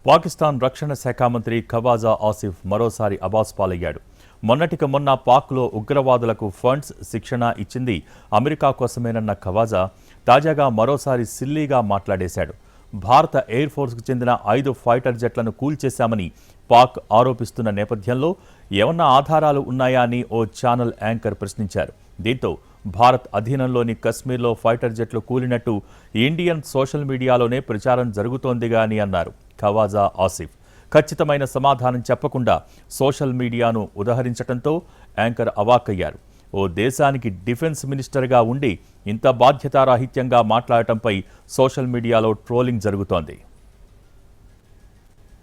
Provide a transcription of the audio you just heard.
పాకిస్తాన్ రక్షణ శాఖ మంత్రి ఖవాజా ఆసిఫ్ మరోసారి అబాస్ పాలయ్యాడు. మొన్నటికి మొన్న పాక్లో ఉగ్రవాదులకు ఫండ్స్, శిక్షణ ఇచ్చింది అమెరికా కోసమేనన్న ఖవాజా తాజాగా మరోసారి సిల్లీగా మాట్లాడేశాడు. భారత ఎయిర్ ఫోర్స్కు చెందిన 5 ఫైటర్ జెట్లను కూల్చేశామని పాక్ ఆరోపిస్తున్న నేపథ్యంలో ఏమన్నా ఆధారాలు ఉన్నాయా అని ఓ ఛానల్ యాంకర్ ప్రశ్నించారు. దీంతో భారత్ అధీనంలోని కశ్మీర్లో ఫైటర్ జెట్లు కూలినట్టు ఇండియన్ సోషల్ మీడియాలోనే ప్రచారం జరుగుతోందిగా అని అన్నారు ఖవాజా ఆసిఫ్. ఖచ్చితమైన సమాధానం చెప్పకుండా సోషల్ మీడియాను ఉదహరించడంతో యాంకర్ అవాక్కయ్యారు. ఓ దేశానికి డిఫెన్స్ మినిస్టర్గా ఉండి ఇంత బాధ్యతారాహిత్యంగా మాట్లాడటంపై సోషల్ మీడియాలో ట్రోలింగ్ జరుగుతోంది.